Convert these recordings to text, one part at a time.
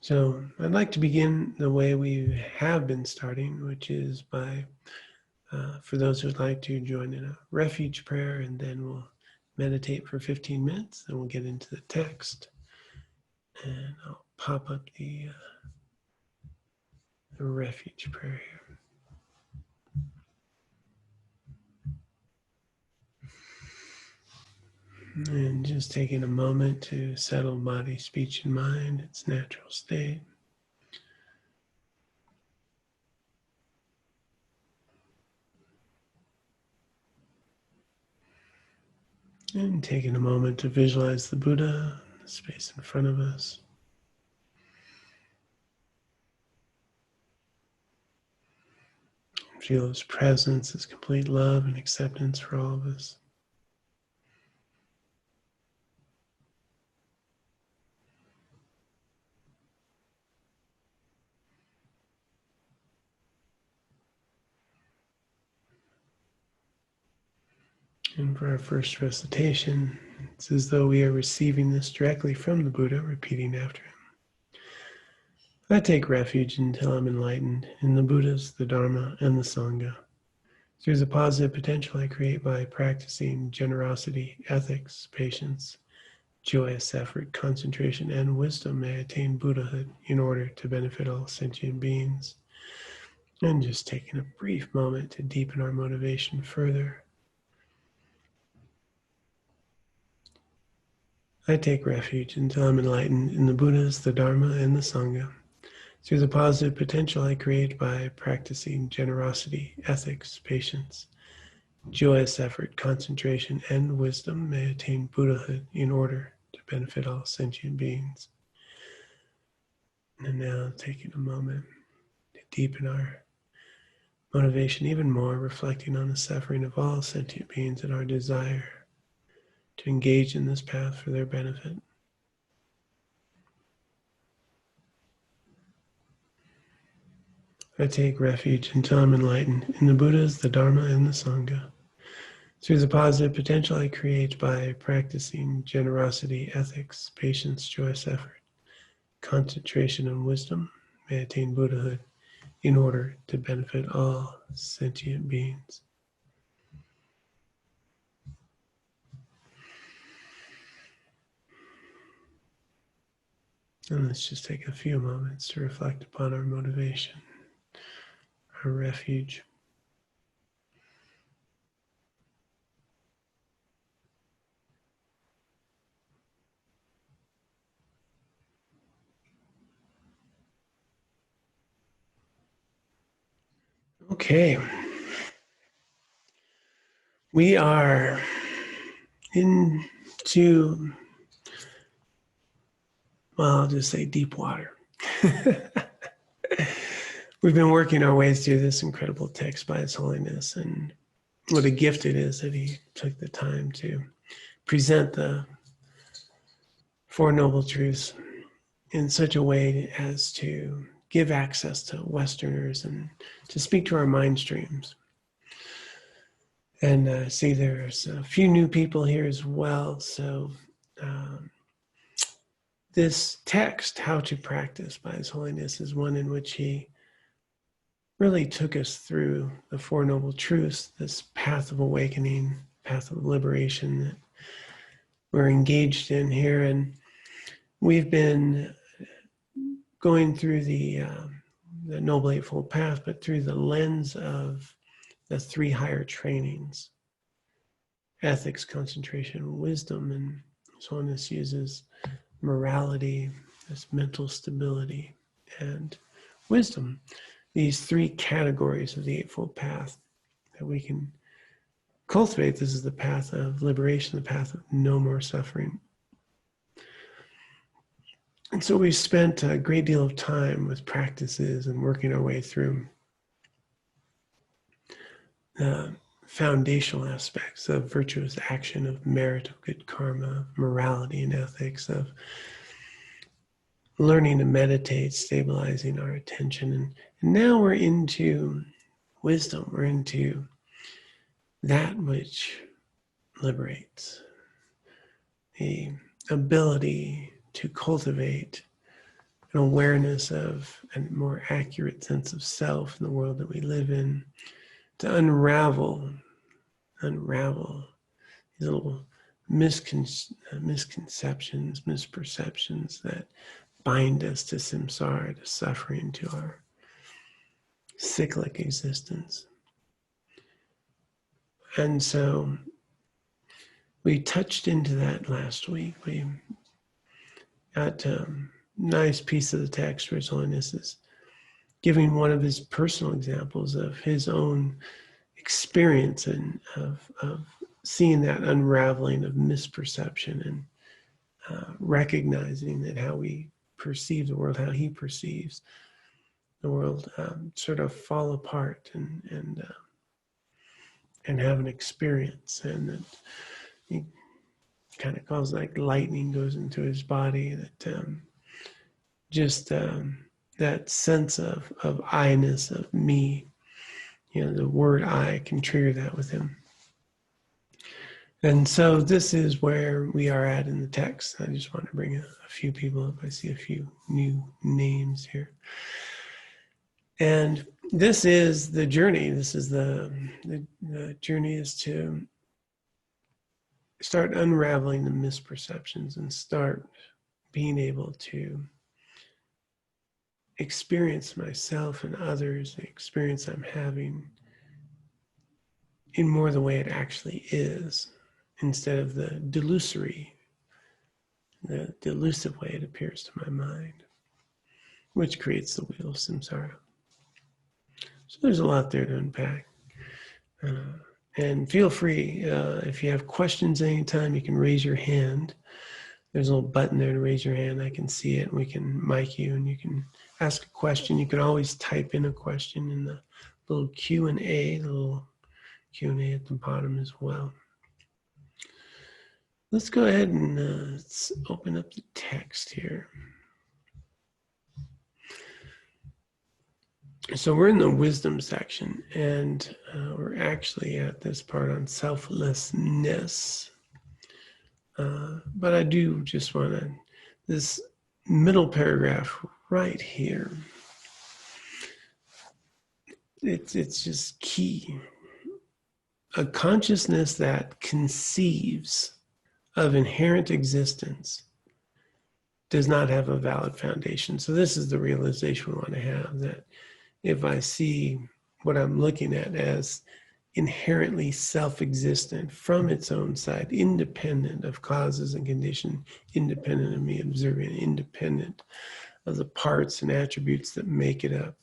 So I'd like to begin the way we have been starting, which is by, for those who'd like to join in a refuge prayer, and then we'll meditate for 15 minutes, then we'll get into the text. And I'll pop up the refuge prayer here. And just taking a moment to settle body, speech, and mind, its natural state. And taking a moment to visualize the Buddha, the space in front of us. Feel his presence, his complete love and acceptance for all of us. And for our first recitation, it's as though we are receiving this directly from the Buddha, repeating after him. I take refuge until I'm enlightened in the Buddhas, the Dharma, and the Sangha. Through the positive potential I create by practicing generosity, ethics, patience, joyous effort, concentration, and wisdom, may I attain Buddhahood in order to benefit all sentient beings. And just taking a brief moment to deepen our motivation further. I take refuge until I'm enlightened in the Buddhas, the Dharma, and the Sangha. Through the positive potential I create by practicing generosity, ethics, patience, joyous effort, concentration, and wisdom, may I attain Buddhahood in order to benefit all sentient beings. And now taking a moment to deepen our motivation even more, reflecting on the suffering of all sentient beings and our desire to engage in this path for their benefit. I take refuge until I'm enlightened in the Buddhas, the Dharma, and the Sangha. Through the positive potential I create by practicing generosity, ethics, patience, joyous effort, concentration, and wisdom, may I attain Buddhahood in order to benefit all sentient beings. And let's just take a few moments to reflect upon our motivation, our refuge. Okay. We are into, well, I'll just say deep water. We've been working our ways through this incredible text by His Holiness, and what a gift it is that he took the time to present the Four Noble Truths in such a way as to give access to Westerners and to speak to our mind streams. And see, there's a few new people here as well. So this text, How to Practice by His Holiness, is one in which he really took us through the Four Noble Truths, this path of awakening, path of liberation that we're engaged in here. And we've been going through the Noble Eightfold Path, but through the lens of the three higher trainings: ethics, concentration, wisdom. And so on, this uses morality, this mental stability, and wisdom. These three categories of the Eightfold Path that we can cultivate. This is the path of liberation, the path of no more suffering. And so we've spent a great deal of time with practices and working our way through the foundational aspects of virtuous action, of merit, of good karma, morality and ethics, of learning to meditate, stabilizing our attention. And now we're into wisdom. We're into that which liberates, the ability to cultivate an awareness of a more accurate sense of self in the world that we live in, to unravel these little misconceptions, misperceptions that bind us to samsara, to suffering, to our cyclic existence. And so we touched into that last week. We got a nice piece of the text where His Holiness is giving one of his personal examples of his own experience and of seeing that unraveling of misperception and recognizing that how we perceive the world, how he perceives the world, sort of fall apart and have an experience, and that he kind of calls like lightning goes into his body. That that sense of I-ness, of me, the word I can trigger that with him. And so this is where we are at in the text. I just want to bring a few people up. I see a few new names here. And this is the journey. This is the journey is to start unraveling the misperceptions and start being able to experience myself and others, the experience I'm having, in more the way it actually is, instead of the delusive way it appears to my mind, which creates the wheel of samsara. So there's a lot there to unpack. And feel free, if you have questions anytime, you can raise your hand. There's a little button there to raise your hand. I can see it, and we can mic you, and you can ask a question. You can always type in a question in the little Q&A, the little Q&A at the bottom as well. Let's go ahead and let's open up the text here. So we're in the wisdom section, and we're actually at this part on selflessness. But I do just want to, this middle paragraph right here, it's just key. A consciousness that conceives of inherent existence does not have a valid foundation. So this is the realization we want to have, that if I see what I'm looking at as inherently self-existent from its own side, independent of causes and conditions, independent of me observing, independent of the parts and attributes that make it up.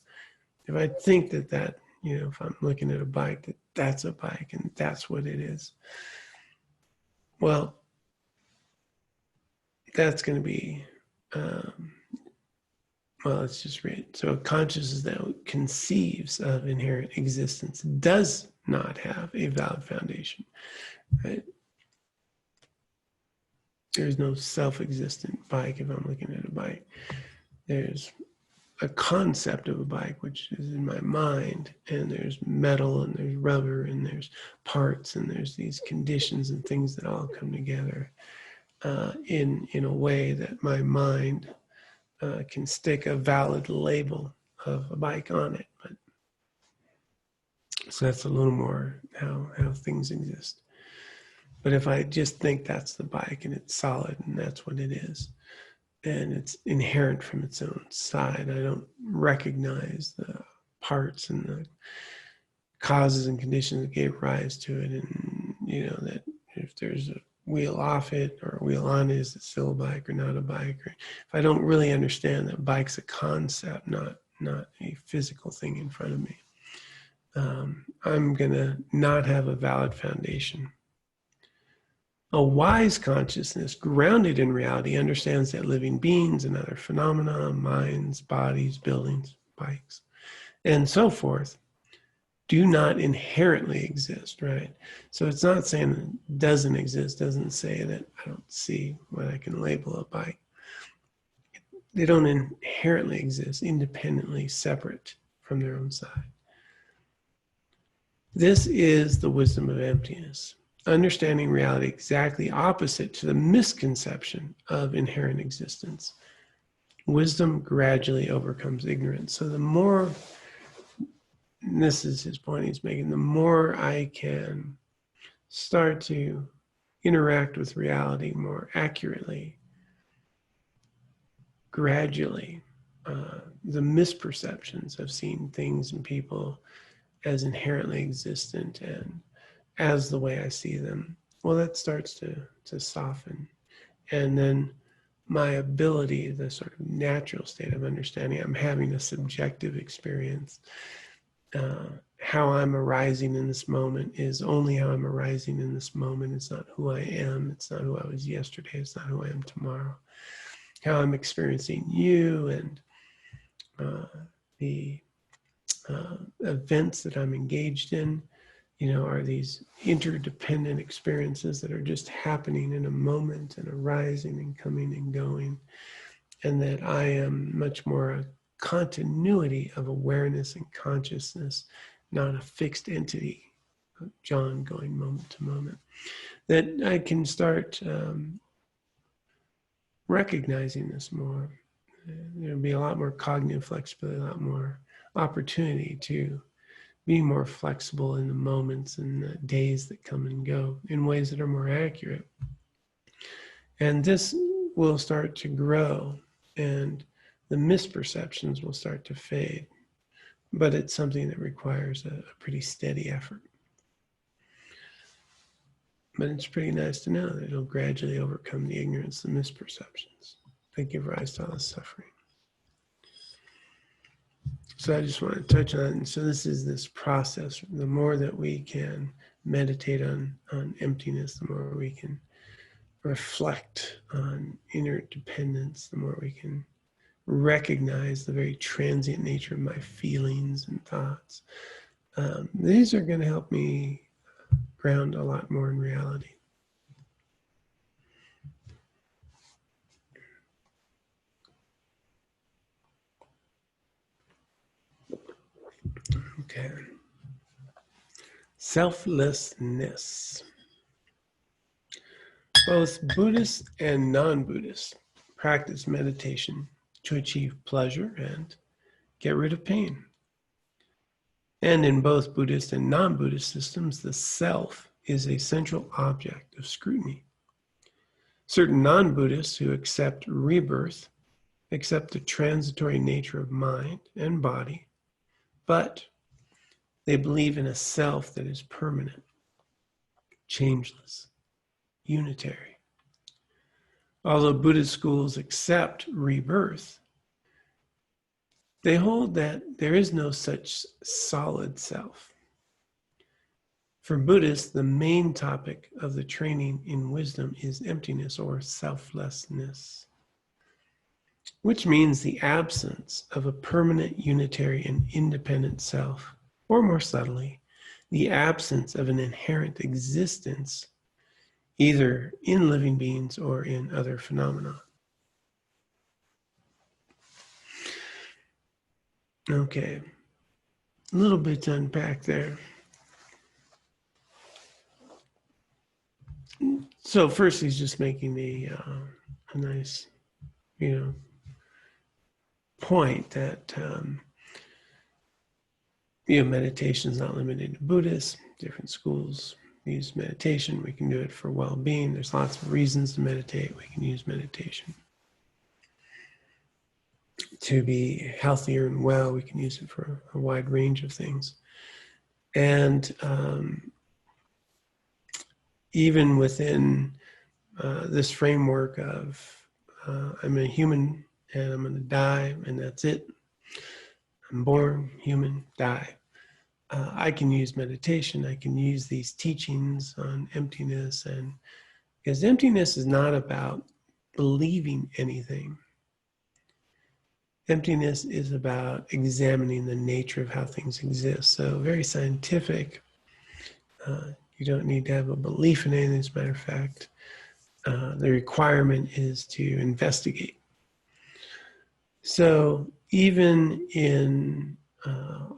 If I think that, if I'm looking at a bike, that's a bike and that's what it is, well, that's going to be, let's just read. So a consciousness that conceives of inherent existence does not have a valid foundation, right? There's no self-existent bike if I'm looking at a bike. There's a concept of a bike, which is in my mind, and there's metal and there's rubber and there's parts and there's these conditions and things that all come together in a way that my mind can stick a valid label of a bike on it. But so that's a little more how things exist. But if I just think that's the bike and it's solid and that's what it is, and it's inherent from its own side, I don't recognize the parts and the causes and conditions that gave rise to it. And, that if there's a wheel off it or a wheel on it, is it still a bike or not a bike? Or if I don't really understand that bike's a concept, not a physical thing in front of me, I'm going to not have a valid foundation. A wise consciousness, grounded in reality, understands that living beings and other phenomena, minds, bodies, buildings, bikes, and so forth, do not inherently exist, right? So it's not saying that it doesn't exist, doesn't say that I don't see what I can label a bike. They don't inherently exist, independently, separate from their own side. This is the wisdom of emptiness, understanding reality exactly opposite to the misconception of inherent existence. wisdom gradually overcomes ignorance. So the more, and this is his point he's making, the more I can start to interact with reality more accurately, gradually, the misperceptions of seeing things and people as inherently existent and as the way I see them, well, that starts to soften. And then my ability, the sort of natural state of understanding, I'm having a subjective experience. How I'm arising in this moment is only how I'm arising in this moment. It's not who I am. It's not who I was yesterday. It's not who I am tomorrow. How I'm experiencing you and the events that I'm engaged in, are these interdependent experiences that are just happening in a moment and arising and coming and going. And that I am much more a continuity of awareness and consciousness, not a fixed entity, John going moment to moment. That I can start recognizing this more. There'll be a lot more cognitive flexibility, a lot more opportunity to be more flexible in the moments and the days that come and go in ways that are more accurate. And this will start to grow and the misperceptions will start to fade. But it's something that requires a pretty steady effort. But it's pretty nice to know that it'll gradually overcome the ignorance, the misperceptions that give rise to all this suffering. So I just want to touch on, and so this process. The more that we can meditate on emptiness, the more we can reflect on inner dependence, the more we can recognize the very transient nature of my feelings and thoughts. These are going to help me ground a lot more in reality. Okay. Selflessness. Both Buddhists and non-Buddhists practice meditation to achieve pleasure and get rid of pain. And in both Buddhist and non-Buddhist systems, the self is a central object of scrutiny. Certain non-Buddhists who accept rebirth accept the transitory nature of mind and body, but they believe in a self that is permanent, changeless, unitary. Although Buddhist schools accept rebirth, they hold that there is no such solid self. For Buddhists, the main topic of the training in wisdom is emptiness or selflessness, which means the absence of a permanent, unitary, and independent self, or more subtly, the absence of an inherent existence, either in living beings or in other phenomena. Okay, a little bit to unpack there. So first he's just making a nice, point that meditation is not limited to Buddhists. Different schools use meditation. We can do it for well-being. There's lots of reasons to meditate. We can use meditation to be healthier and well. We can use it for a wide range of things. And even within this framework of I'm a human and I'm going to die and that's it. I'm born, human, die. I can use meditation. I can use these teachings on emptiness, and because emptiness is not about believing anything. Emptiness is about examining the nature of how things exist. So very scientific. You don't need to have a belief in anything. As a matter of fact, the requirement is to investigate. So even in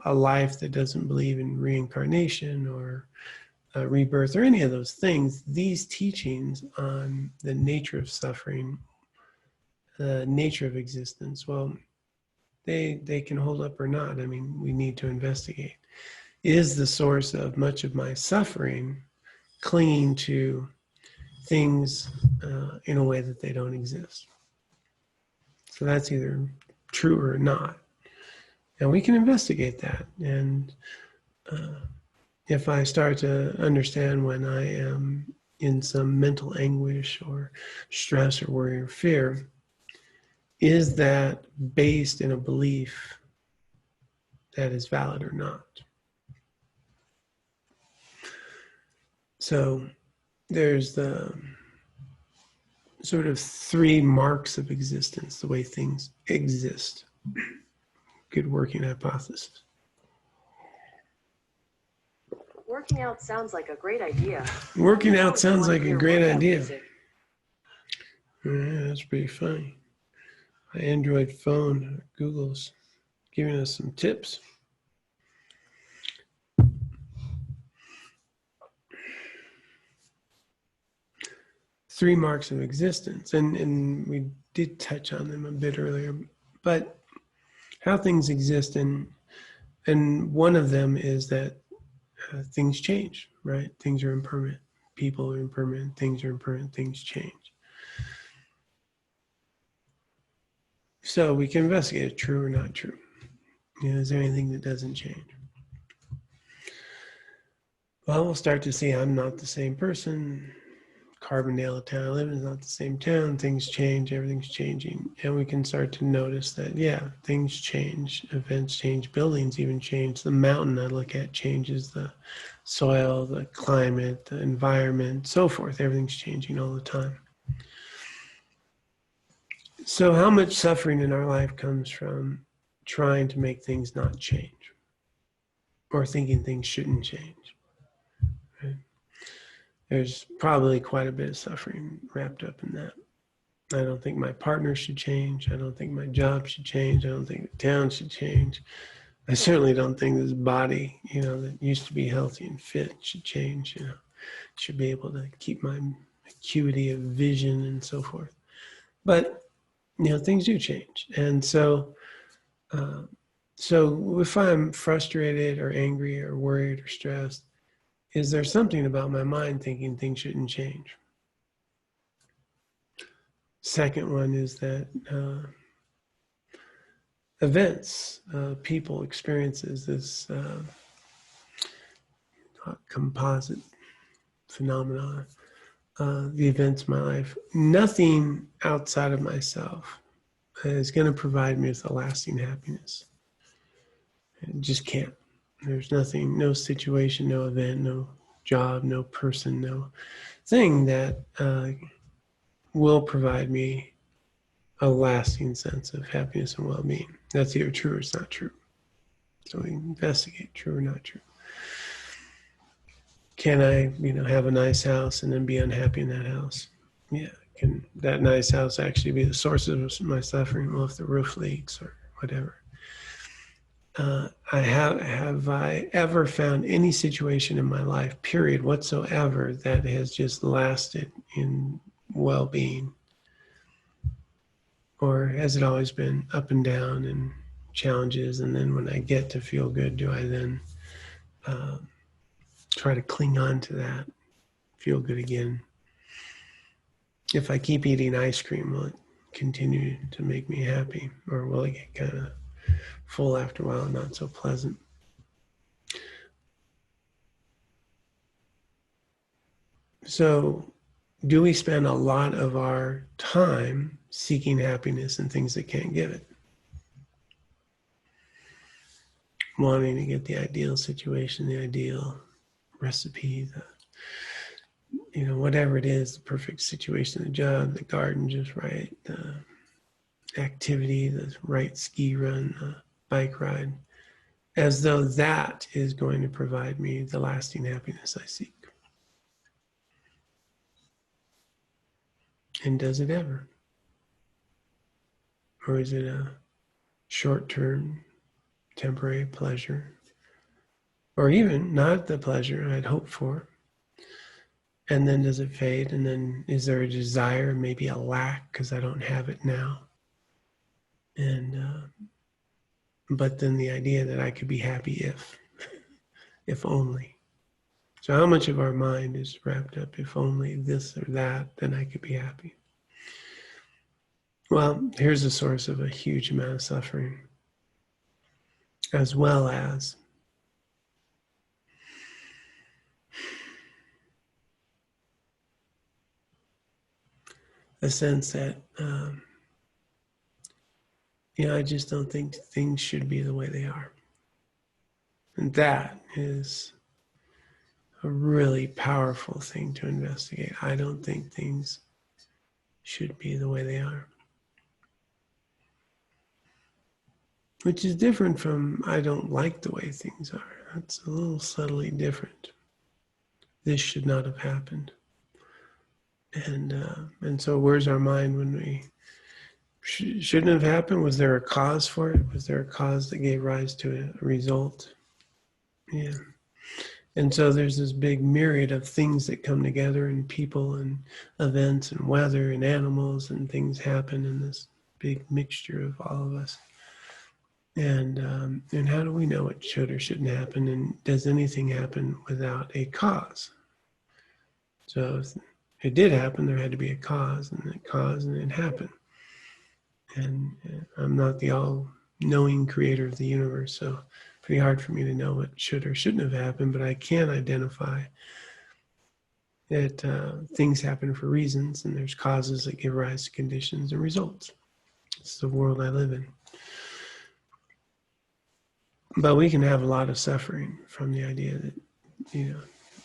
a life that doesn't believe in reincarnation or rebirth or any of those things, these teachings on the nature of suffering the nature of existence? Well, they can hold up or not. I mean, we need to investigate. Is the source of much of my suffering clinging to things in a way that they don't exist? So that's either true or not. And we can investigate that. And if I start to understand when I am in some mental anguish or stress or worry or fear, is that based in a belief that is valid or not? So there's the sort of three marks of existence, the way things exist. Good working hypothesis. Working out sounds like a great idea. Working out sounds like a great idea. Yeah, that's pretty funny. My Android phone, Google's giving us some tips. Three marks of existence, and we did touch on them a bit earlier, but how things exist, and one of them is that things change, right? Things are impermanent. People are impermanent. Things are impermanent. Things change. So we can investigate if true or not true. Is there anything that doesn't change? Well, we'll start to see I'm not the same person. Carbondale, the town I live in, is not the same town. Things change, everything's changing. And we can start to notice that, yeah, things change, events change, buildings even change. The mountain I look at changes, the soil, the climate, the environment, so forth. Everything's changing all the time. So how much suffering in our life comes from trying to make things not change or thinking things shouldn't change? There's probably quite a bit of suffering wrapped up in that. I don't think my partner should change. I don't think my job should change. I don't think the town should change. I certainly don't think this body, that used to be healthy and fit should change. Should be able to keep my acuity of vision and so forth. But, things do change. And so if I'm frustrated or angry or worried or stressed, is there something about my mind thinking things shouldn't change? Second one is that events, people, experiences, this composite phenomenon, the events of my life, nothing outside of myself is going to provide me with a lasting happiness. It just can't. There's nothing, no situation, no event, no job, no person, no thing that will provide me a lasting sense of happiness and well-being. That's either true or it's not true. So we investigate true or not true. Can I, have a nice house and then be unhappy in that house? Yeah. Can that nice house actually be the source of my suffering? Well, if the roof leaks or whatever. Have I ever found any situation in my life, period, whatsoever, that has just lasted in well-being? Or has it always been up and down and challenges, and then when I get to feel good, do I then try to cling on to that, feel good again? If I keep eating ice cream, will it continue to make me happy, or will it get kind of full after a while and not so pleasant? So do we spend a lot of our time seeking happiness in things that can't give it? Wanting to get the ideal situation, the ideal recipe, whatever it is, the perfect situation, the job, the garden just right, the activity, the right ski run, the bike ride, as though that is going to provide me the lasting happiness I seek. And does it ever? Or is it a short-term, temporary pleasure? Or even not the pleasure I'd hoped for? And then does it fade? And then is there a desire, maybe a lack because I don't have it now? And but then the idea that I could be happy if only. So how much of our mind is wrapped up, if only this or that, then I could be happy? Well, here's the source of a huge amount of suffering, as well as a sense that, I just don't think things should be the way they are. And that is a really powerful thing to investigate. I don't think things should be the way they are. Which is different from I don't like the way things are. That's a little subtly different. This should not have happened. And so where's our mind when we shouldn't have happened? Was there a cause for it? Was there a cause that gave rise to a result? Yeah. And so there's this big myriad of things that come together, and people and events and weather and animals, and things happen in this big mixture of all of us. And how do we know what should or shouldn't happen? And does anything happen without a cause? So if it did happen, there had to be a cause, and that cause, and it happened. And I'm not the all-knowing creator of the universe, so pretty hard for me to know what should or shouldn't have happened, but I can identify that things happen for reasons, and there's causes that give rise to conditions and results. It's the world I live in. But we can have a lot of suffering from the idea that,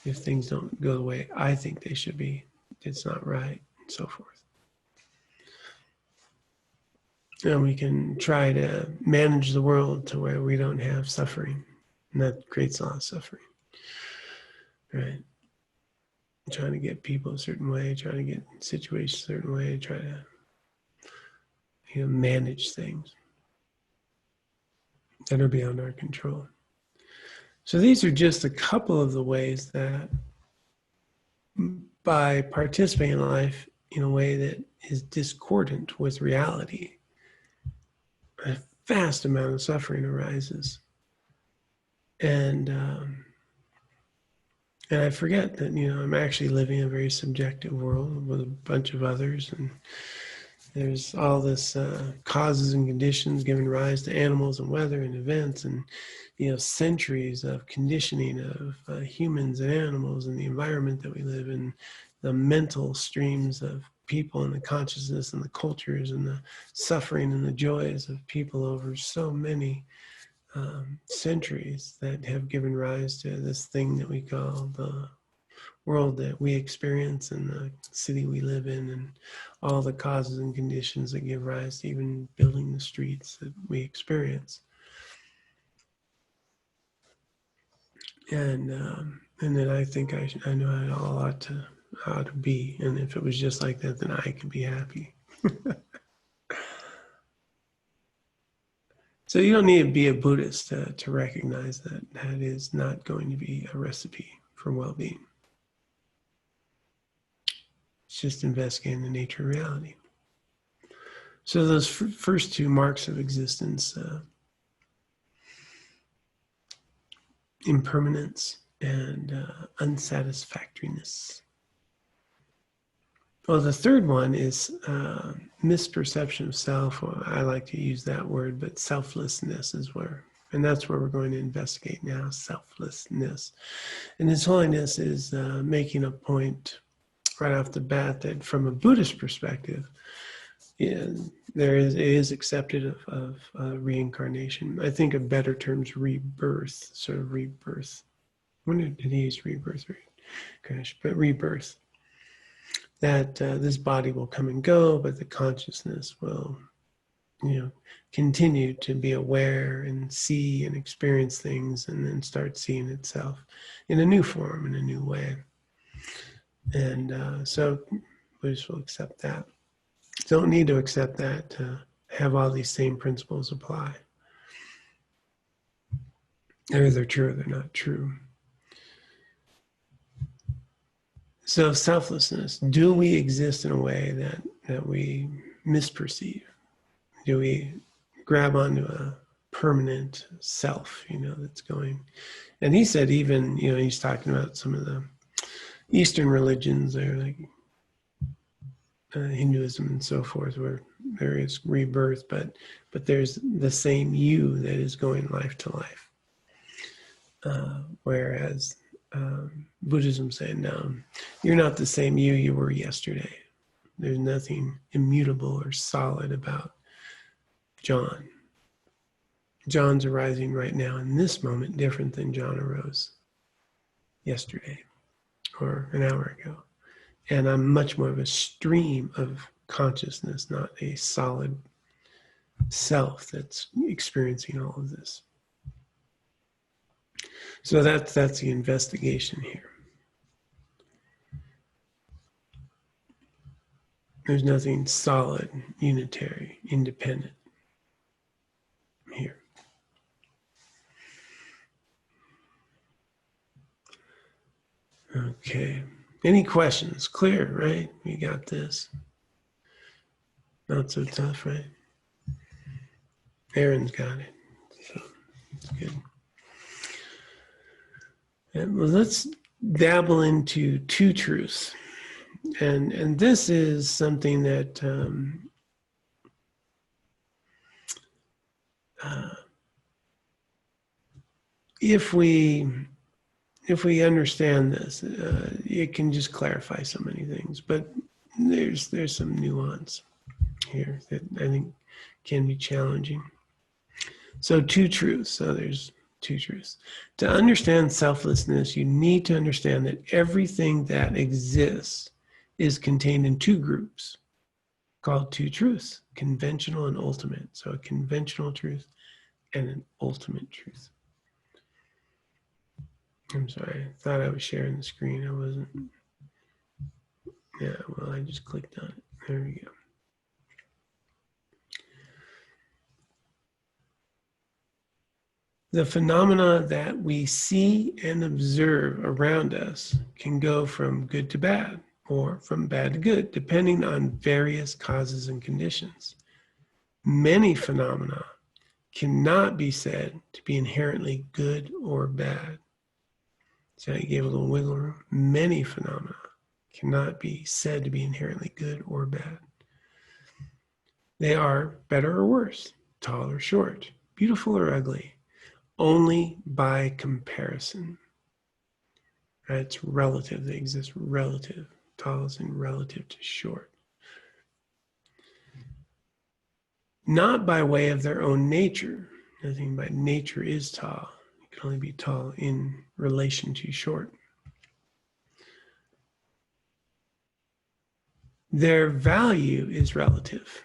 if things don't go the way I think they should be, it's not right, and so forth. And we can try to manage the world to where we don't have suffering, and that creates a lot of suffering, right? Trying to get people a certain way, trying to get situations a certain way, try to, manage things that are beyond our control. So these are just a couple of the ways that by participating in life in a way that is discordant with reality, a vast amount of suffering arises. And I forget that, I'm actually living in a very subjective world with a bunch of others, and there's all this causes and conditions giving rise to animals and weather and events, and centuries of conditioning of humans and animals and the environment that we live in, the mental streams of people and the consciousness and the cultures and the suffering and the joys of people over so many centuries that have given rise to this thing that we call the world that we experience and the city we live in, and all the causes and conditions that give rise to even building the streets that we experience. And then I think I know how to be, and if it was just like that, then I could be happy. So you don't need to be a Buddhist to recognize that that is not going to be a recipe for well-being. It's just investigating the nature of reality. So those first two marks of existence, impermanence and unsatisfactoriness. Well, the third one is misperception of self. Or I like to use that word, but selflessness is where, and that's where we're going to investigate now, selflessness. And His Holiness is making a point right off the bat that from a Buddhist perspective, it is accepted of reincarnation. I think a better term is rebirth, sort of rebirth. When did he use rebirth? Gosh, but rebirth. That this body will come and go, but the consciousness will, continue to be aware and see and experience things, and then start seeing itself in a new form, in a new way. And so Buddhists will accept that. Don't need to accept that to have all these same principles apply. They're either true or they're not true. So selflessness, do we exist in a way that we misperceive? Do we grab onto a permanent self, that's going? And he said even, he's talking about some of the Eastern religions, they're like Hinduism and so forth, where there is rebirth, but there's the same you that is going life to life. Whereas Buddhism saying, no, you're not the same you were yesterday. There's nothing immutable or solid about John. John's arising right now in this moment different than John arose yesterday or an hour ago. And I'm much more of a stream of consciousness, not a solid self that's experiencing all of this. So that's the investigation here. There's nothing solid, unitary, independent here. Okay. Any questions? Clear, right? We got this. Not so tough, right? Aaron's got it. So it's good. And well, let's dabble into two truths. And this is something that if we understand this, it can just clarify so many things. But there's some nuance here that I think can be challenging. So two truths. So there's two truths. To understand selflessness, you need to understand that everything that exists is contained in two groups called two truths, conventional and ultimate. So a conventional truth and an ultimate truth. I'm sorry, I thought I was sharing the screen. I wasn't. Yeah, well, I just clicked on it. There we go. The phenomena that we see and observe around us can go from good to bad or from bad to good, depending on various causes and conditions. Many phenomena cannot be said to be inherently good or bad. So I gave a little wiggle room. Many phenomena cannot be said to be inherently good or bad. They are better or worse, tall or short, beautiful or ugly, only by comparison. It's relative. They exist relative. Tall is in relative to short. Not by way of their own nature. Nothing by nature is tall. It can only be tall in relation to short. Their value is relative.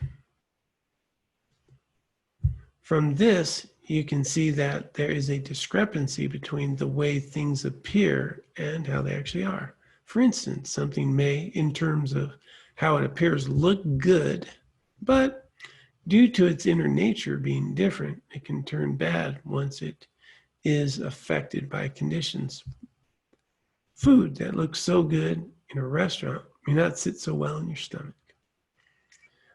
From this, you can see that there is a discrepancy between the way things appear and how they actually are. For instance, something may, in terms of how it appears, look good, but due to its inner nature being different, it can turn bad once it is affected by conditions. Food that looks so good in a restaurant may not sit so well in your stomach.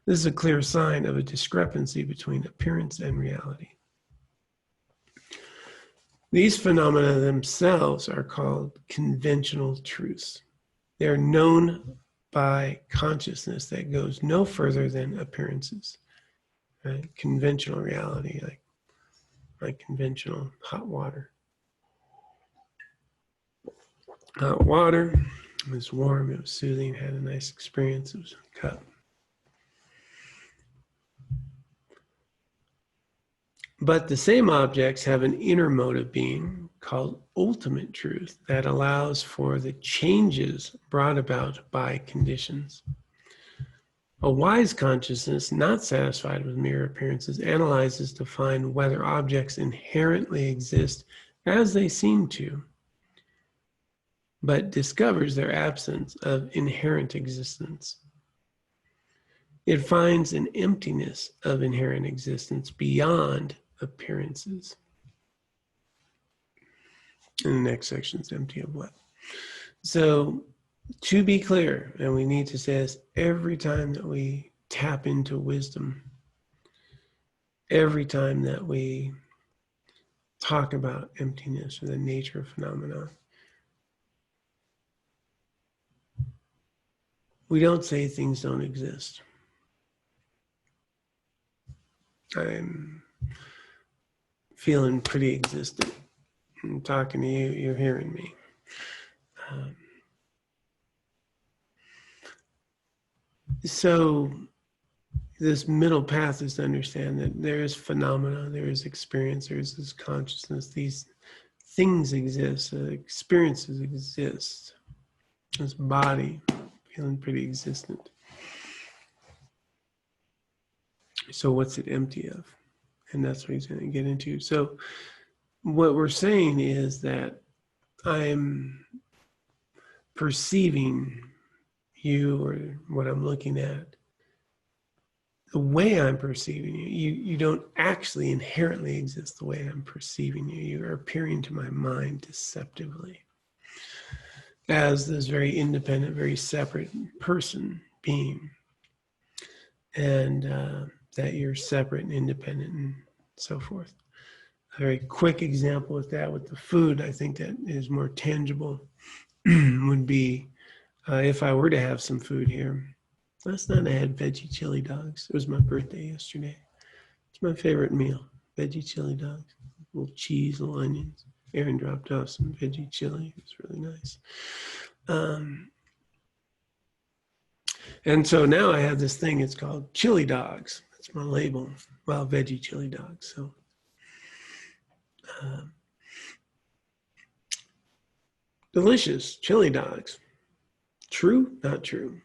This is a clear sign of a discrepancy between appearance and reality. These phenomena themselves are called conventional truths. They are known by consciousness that goes no further than appearances. Right? Conventional reality, like conventional hot water. Hot water, it was warm, it was soothing, had a nice experience, it was a cup. But the same objects have an inner mode of being called ultimate truth that allows for the changes brought about by conditions. A wise consciousness, not satisfied with mere appearances, analyzes to find whether objects inherently exist as they seem to, but discovers their absence of inherent existence. It finds an emptiness of inherent existence beyond appearances. And the next section is empty of what? So To be clear, and we need to say this every time that we tap into wisdom, every time that we talk about emptiness or the nature of phenomena, we don't say things don't exist. I'm feeling pretty existent. I'm talking to you, you're hearing me. So this middle path is to understand that there is phenomena, there is experience, there is this consciousness, these things exist, experiences exist. This body feeling pretty existent. So what's it empty of? And that's what he's going to get into. So what we're saying is that I'm perceiving you or what I'm looking at, the way I'm perceiving you, you don't actually inherently exist the way I'm perceiving you. You are appearing to my mind deceptively as this very independent, very separate person, being. And that you're separate and independent and so forth. A very quick example with that, with the food, I think that is more tangible, would be if I were to have some food here. Last night I had veggie chili dogs. It was my birthday yesterday. It's my favorite meal, veggie chili dogs. A little cheese, little onions. Aaron dropped off some veggie chili. It's really nice. And so now I have this thing, it's called chili dogs. That's my label. Well, veggie chili dogs. So delicious chili dogs. True? Not true.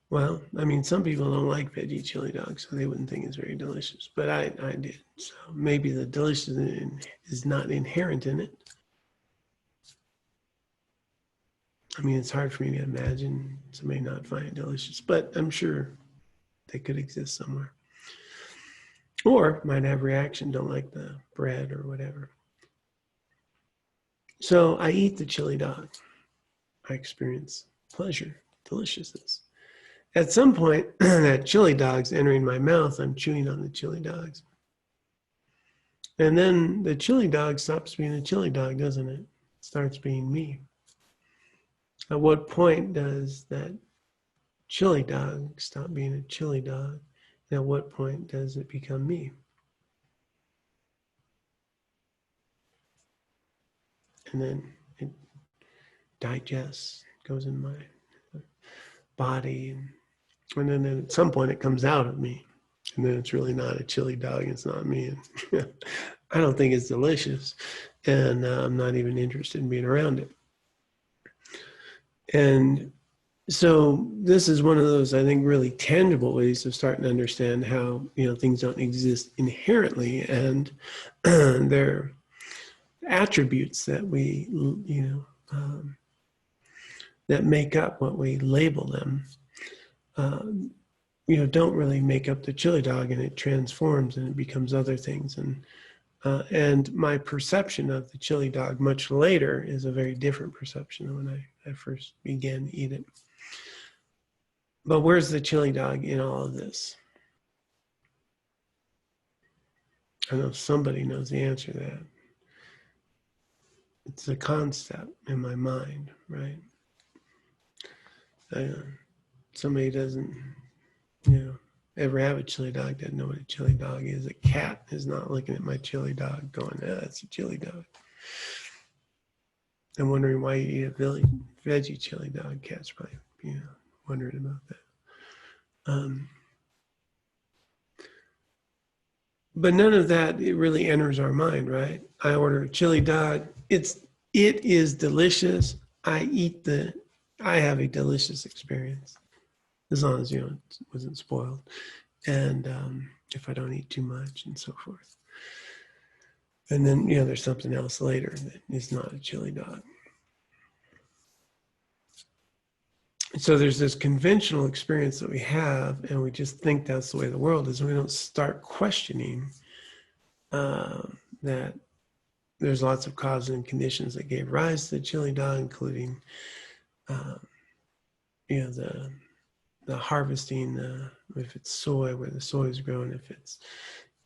Well, I mean, some people don't like veggie chili dogs, so they wouldn't think it's very delicious. But I did. So maybe the deliciousness is not inherent in it. I mean, it's hard for me to imagine somebody not find it delicious, but I'm sure they could exist somewhere. Or might have reaction, don't like the bread or whatever. So I eat the chili dog. I experience pleasure, deliciousness. At some point, that chili dog's entering my mouth. I'm chewing on the chili dogs. And then the chili dog stops being a chili dog, doesn't it? It starts being me. At what point does that chili dog stop being a chili dog? And at what point does it become me? And then it digests, goes in my body, and then at some point it comes out of me. And then it's really not a chili dog, it's not me. And I don't think it's delicious, and I'm not even interested in being around it. And so this is one of those, I think, really tangible ways of starting to understand how, things don't exist inherently, and they're attributes that we, that make up what we label them. Don't really make up the chili dog, and it transforms and it becomes other things. And my perception of the chili dog much later is a very different perception than when I first began to eat it. But where's the chili dog in all of this? I know somebody knows the answer to that. It's a concept in my mind, right? Somebody doesn't, ever have a chili dog, doesn't know what a chili dog is. A cat is not looking at my chili dog going, that's a chili dog. I'm wondering why you eat a veggie chili dog. Cat's probably, wondering about that. But none of that, it really enters our mind, right? I order a chili dog. It is delicious. I have a delicious experience, as long as, it wasn't spoiled. And if I don't eat too much and so forth. And then, there's something else later that is not a chili dog. So there's this conventional experience that we have, and we just think that's the way the world is. And we don't start questioning that there's lots of causes and conditions that gave rise to the chili dog, including um, the harvesting, if it's soy, where the soy is grown, if it's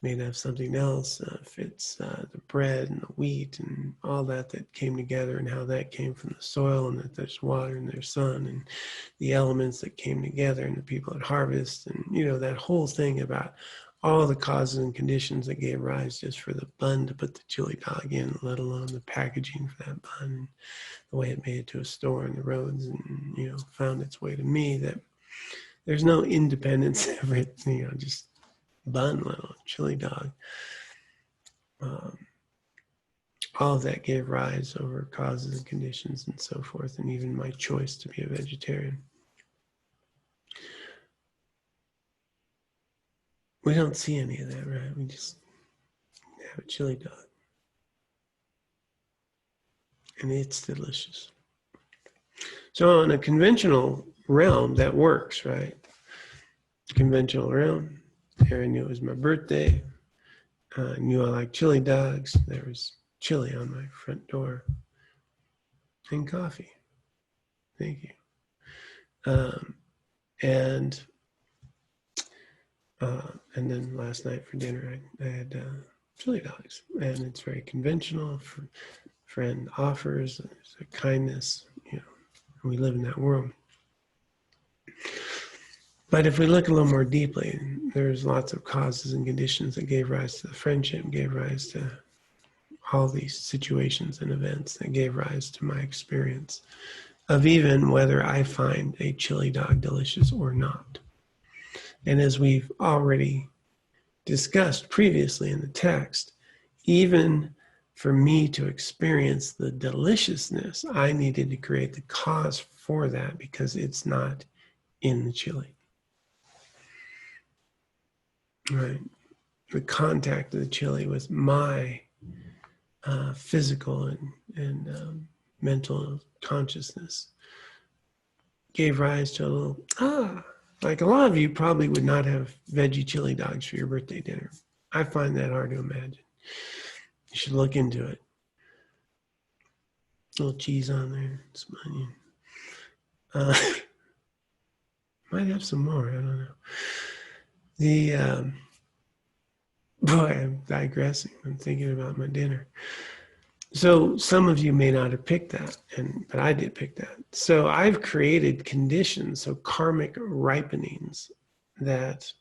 made of something else, if it's the bread and the wheat and all that came together, and how that came from the soil, and that there's water and there's sun and the elements that came together, and the people that harvest, and that whole thing about all the causes and conditions that gave rise just for the bun to put the chili dog in, let alone the packaging for that bun, and the way it made it to a store and the roads, and found its way to me. That there's no independence of it, just bun, little chili dog. All of that gave rise over causes and conditions and so forth, and even my choice to be a vegetarian. We don't see any of that, right? We just have a chili dog. And it's delicious. So in a conventional realm, that works, right? Conventional realm. Aaron knew it was my birthday. Knew I like chili dogs. There was chili on my front door. And coffee. Thank you. And then last night for dinner, I had chili dogs. And it's very conventional. Friend offers, there's a kindness, we live in that world. But if we look a little more deeply, there's lots of causes and conditions that gave rise to the friendship, gave rise to all these situations and events that gave rise to my experience of even whether I find a chili dog delicious or not. And as we've already discussed previously in the text, even for me to experience the deliciousness, I needed to create the cause for that, because it's not in the chili. Right? The contact of the chili with my physical and mental consciousness gave rise to a little, like a lot of you probably would not have veggie chili dogs for your birthday dinner. I find that hard to imagine. You should look into it. A little cheese on there, some onion. Might have some more, I don't know. Boy, I'm digressing. I'm thinking about my dinner. So some of you may not have picked that, but I did pick that. So I've created conditions, so karmic ripenings that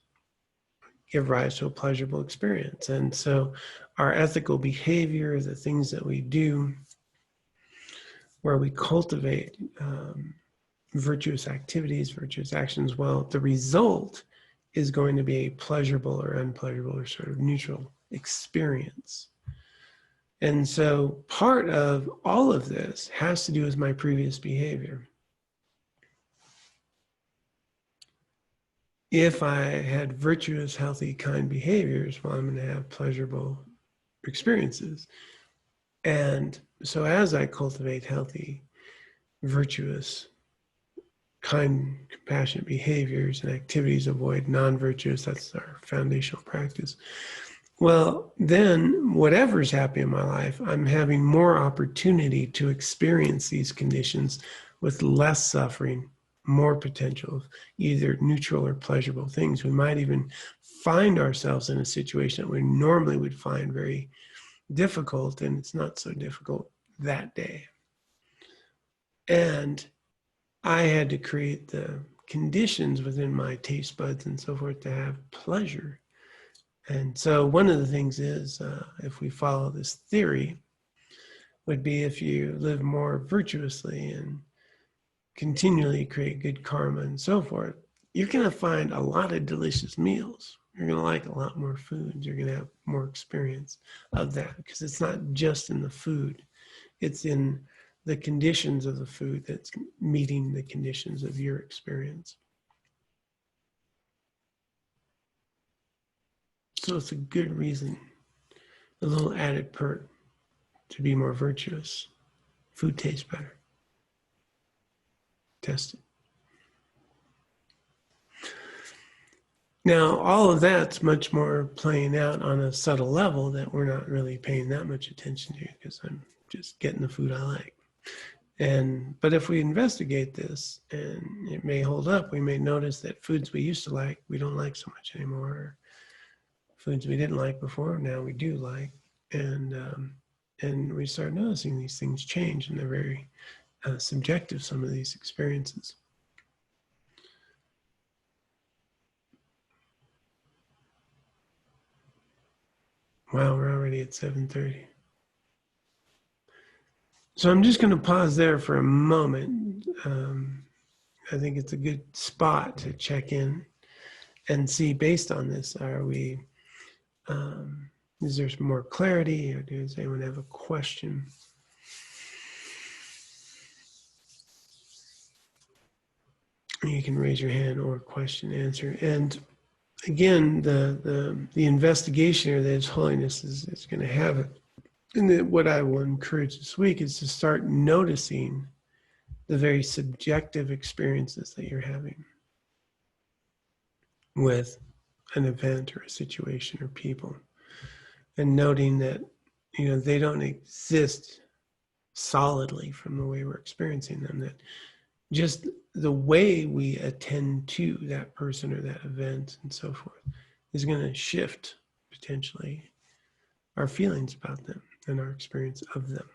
give rise to a pleasurable experience. And so our ethical behavior, the things that we do, where we cultivate virtuous activities, virtuous actions, well, the result is going to be a pleasurable or unpleasurable or sort of neutral experience. And so part of all of this has to do with my previous behavior. If I had virtuous, healthy, kind behaviors, well, I'm going to have pleasurable experiences. And so as I cultivate healthy, virtuous, kind, compassionate behaviors and activities, avoid non-virtuous, that's our foundational practice. Well, then whatever's happening in my life, I'm having more opportunity to experience these conditions with less suffering, more potential of either neutral or pleasurable things. We might even find ourselves in a situation that we normally would find very difficult, and it's not so difficult that day. And I had to create the conditions within my taste buds and so forth to have pleasure. And so one of the things is, if we follow this theory, would be if you live more virtuously and continually create good karma and so forth, you're going to find a lot of delicious meals. You're going to like a lot more foods. You're going to have more experience of that, because it's not just in the food. It's in the conditions of the food that's meeting the conditions of your experience. So it's a good reason, a little added perk to be more virtuous. Food tastes better. Test it. Now, all of that's much more playing out on a subtle level that we're not really paying that much attention to, because I'm just getting the food I like. But if we investigate this, and it may hold up, we may notice that foods we used to like, we don't like so much anymore. Or foods we didn't like before, now we do like. And we start noticing these things change, and they're very subjective, some of these experiences. Wow, we're already at 7:30. So I'm just going to pause there for a moment. I think it's a good spot to check in and see, based on this, is there more clarity, or does anyone have a question? You can raise your hand or question, answer. And again, the investigation here that His Holiness is going to have it. And what I will encourage this week is to start noticing the very subjective experiences that you're having with an event or a situation or people, and noting that, they don't exist solidly from the way we're experiencing them, that just the way we attend to that person or that event and so forth is going to shift potentially our feelings about them and our experience of them.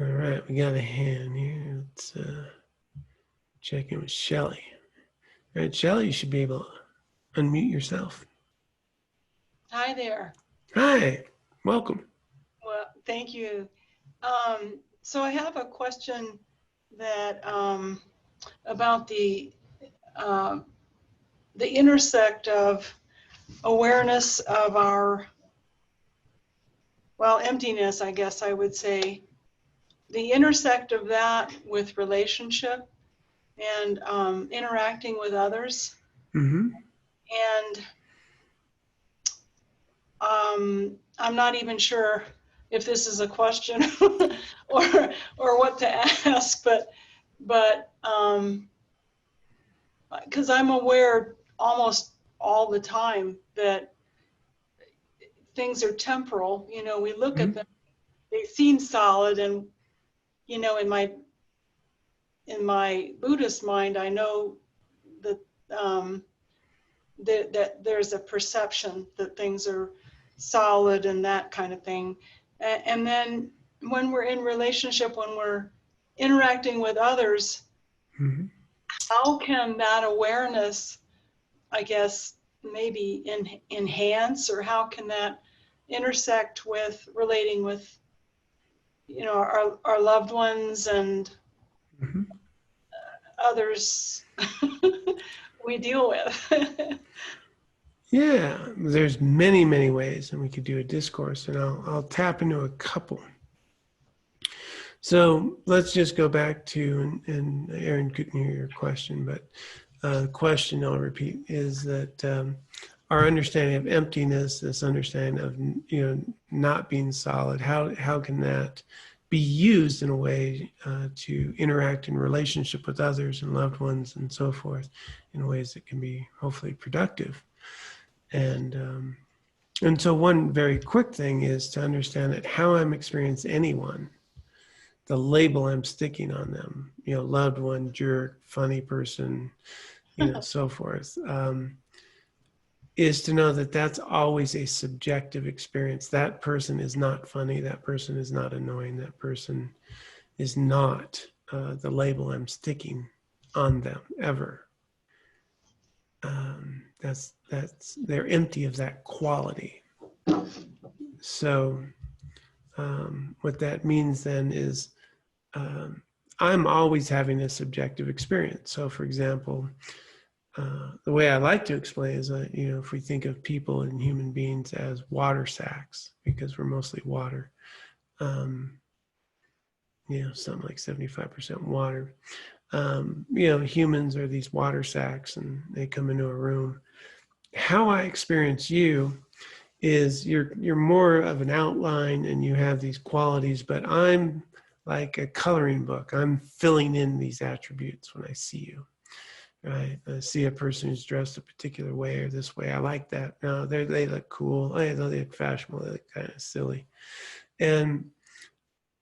All right, we got a hand here. Let's check in with Shelly. All right, Shelly, you should be able to unmute yourself. Hi there. Hi, welcome. Well, thank you. So I have a question that about the intersect of awareness of our, emptiness, I guess I would say, the intersect of that with relationship and interacting with others. Mm-hmm. And I'm not even sure if this is a question or what to ask, but because I'm aware almost all the time that things are temporal. We look Mm-hmm. at them, they seem solid, and in my Buddhist mind, I know that that there's a perception that things are solid and that kind of thing. And then when we're in relationship, when we're interacting with others, Mm-hmm. how can that awareness, I guess, maybe enhance, or how can that intersect with relating with, our loved ones and Mm-hmm. others we deal with? Yeah, there's many, many ways, and we could do a discourse, and I'll tap into a couple. So let's just go back to, and Aaron couldn't hear your question, but the question I'll repeat is that our understanding of emptiness, this understanding of not being solid, how can that be used in a way to interact in relationship with others and loved ones and so forth, in ways that can be hopefully productive. And so one very quick thing is to understand that how I'm experiencing anyone, the label I'm sticking on them, loved one, jerk, funny person, so forth, is to know that that's always a subjective experience. That person is not funny. That person is not annoying. That person is not the label I'm sticking on them ever. They're empty of that quality. So what that means then is I'm always having a subjective experience. So for example, the way I like to explain is, if we think of people and human beings as water sacks, because we're mostly water, something like 75% water. Humans are these water sacks, and they come into a room. How I experience you is you're more of an outline, and you have these qualities, but I'm like a coloring book. I'm filling in these attributes when I see you. Right? I see a person who's dressed a particular way or this way. I like that. No, they look cool. They look fashionable. They look kind of silly. And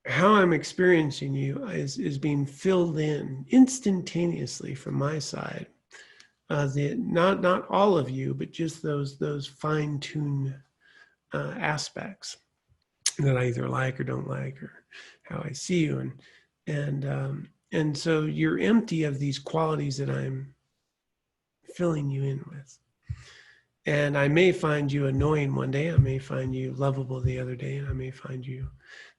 how I'm experiencing you is being filled in instantaneously from my side. Not all of you, but just those fine-tuned aspects that I either like or don't like, or how I see you, and so you're empty of these qualities that I'm filling you in with. And I may find you annoying one day, I may find you lovable the other day, and I may find you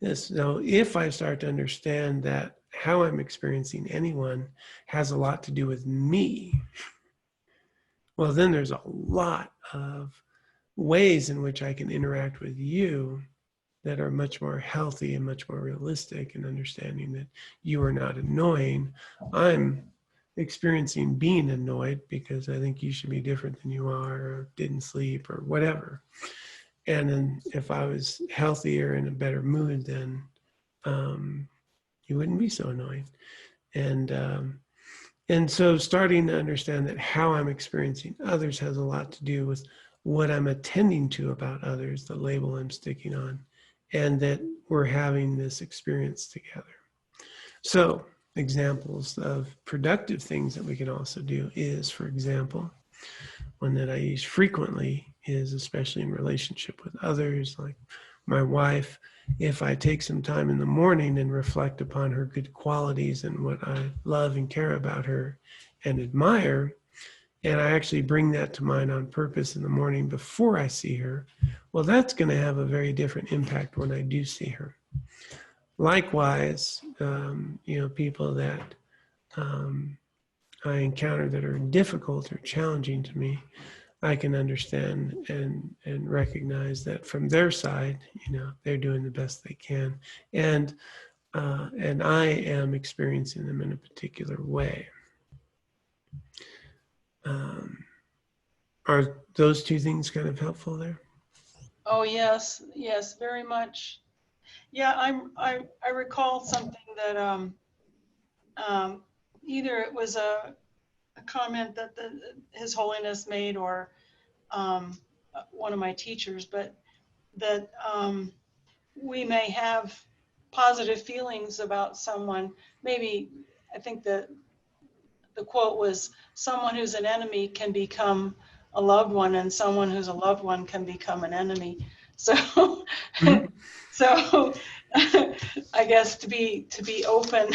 this. So if I start to understand that how I'm experiencing anyone has a lot to do with me, well, then there's a lot of ways in which I can interact with you that are much more healthy and much more realistic, and understanding that you are not annoying. I'm experiencing being annoyed because I think you should be different than you are, or didn't sleep, or whatever. And then if I was healthier and in a better mood, then you wouldn't be so annoying. And so starting to understand that how I'm experiencing others has a lot to do with what I'm attending to about others, the label I'm sticking on, and that we're having this experience together. So examples of productive things that we can also do is, for example, one that I use frequently is, especially in relationship with others, like my wife, if I take some time in the morning and reflect upon her good qualities and what I love and care about her and admire, and I actually bring that to mind on purpose in the morning before I see her, well, that's going to have a very different impact when I do see her. Likewise, people that I encounter that are difficult or challenging to me, I can understand and recognize that from their side, they're doing the best they can, and I am experiencing them in a particular way. Are those two things kind of helpful there? Oh, yes, very much. Yeah, I recall something that either it was a comment that His Holiness made, or one of my teachers, but that we may have positive feelings about someone. Maybe, I think that the quote was, someone who's an enemy can become a loved one, and someone who's a loved one can become an enemy. So, Mm-hmm. so I guess to be open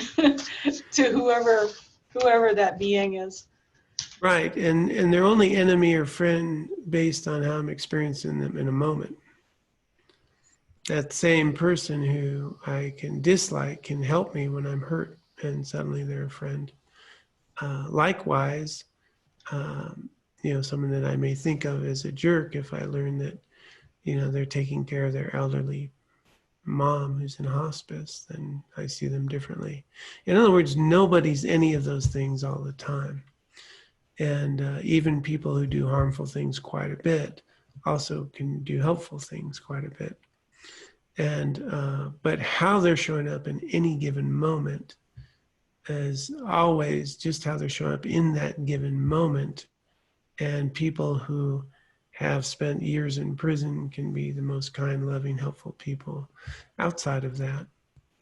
to whoever that being is. Right, and they're only enemy or friend based on how I'm experiencing them in a moment. That same person who I can dislike can help me when I'm hurt, and suddenly they're a friend. Likewise, someone that I may think of as a jerk, if I learn that, they're taking care of their elderly mom who's in hospice, then I see them differently. In other words, nobody's any of those things all the time. And even people who do harmful things quite a bit also can do helpful things quite a bit. And but how they're showing up in any given moment is always just how they're showing up in that given moment. And people who have spent years in prison can be the most kind, loving, helpful people outside of that.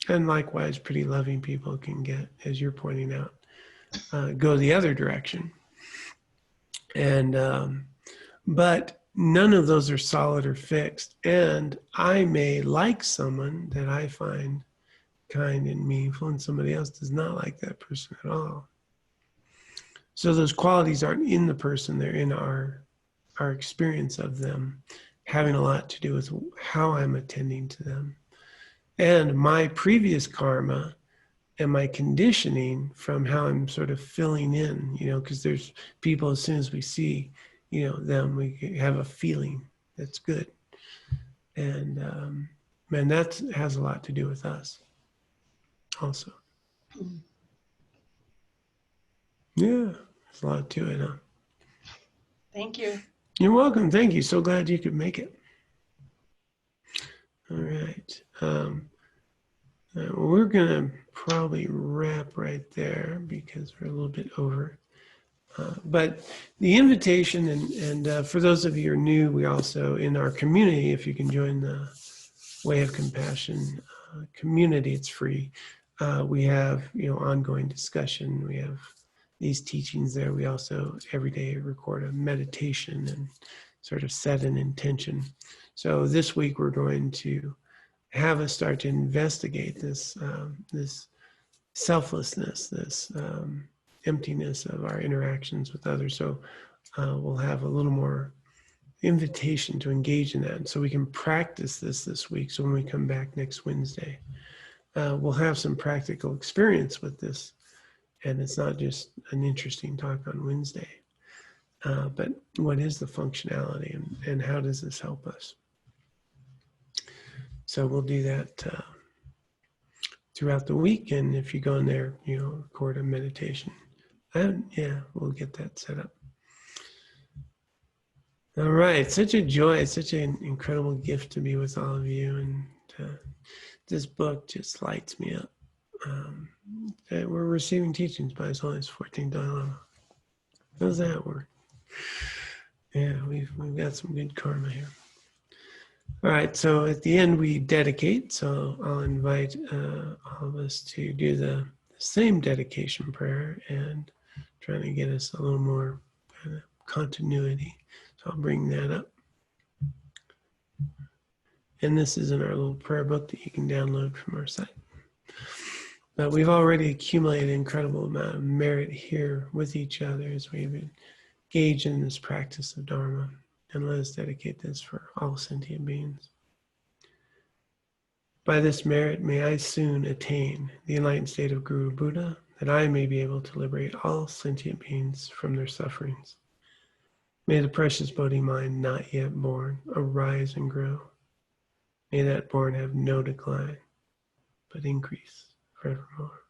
And likewise, pretty loving people can get, as you're pointing out, go the other direction. And but none of those are solid or fixed. And I may like someone that I find kind and meaningful, and somebody else does not like that person at all. So those qualities aren't in the person, they're in our experience of them, having a lot to do with how I'm attending to them. And my previous karma and my conditioning from how I'm sort of filling in, because there's people, as soon as we see, them, we have a feeling that's good. And that has a lot to do with us also. Yeah, there's a lot to it, huh? Thank you. You're welcome. Thank you. So glad you could make it. All right. We're going to probably wrap right there because we're a little bit over. But the invitation, and for those of you who are new, we also, in our community, if you can join the Way of Compassion community. It's free. We have, ongoing discussion. We have these teachings there. We also every day record a meditation and sort of set an intention. So this week we're going to have us start to investigate this this selflessness, this emptiness of our interactions with others. So we'll have a little more invitation to engage in that. And so we can practice this week. So when we come back next Wednesday, we'll have some practical experience with this. And it's not just an interesting talk on Wednesday, but what is the functionality and how does this help us? So we'll do that throughout the week. And if you go in there, record a meditation. And yeah, we'll get that set up. All right, such a joy, it's such an incredible gift to be with all of you. And this book just lights me up. We're receiving teachings by His Holiness 14th Dalai Lama. How's that work? Yeah, we've got some good karma here. All right, so at the end we dedicate. So I'll invite all of us to do the same dedication prayer and trying to get us a little more kind of continuity. So I'll bring that up. And this is in our little prayer book that you can download from our site. But we've already accumulated an incredible amount of merit here with each other as we've engaged in this practice of Dharma. And let us dedicate this for all sentient beings. By this merit, may I soon attain the enlightened state of Guru Buddha, that I may be able to liberate all sentient beings from their sufferings. May the precious Bodhi mind not yet born arise and grow. May that born have no decline, but increase forevermore.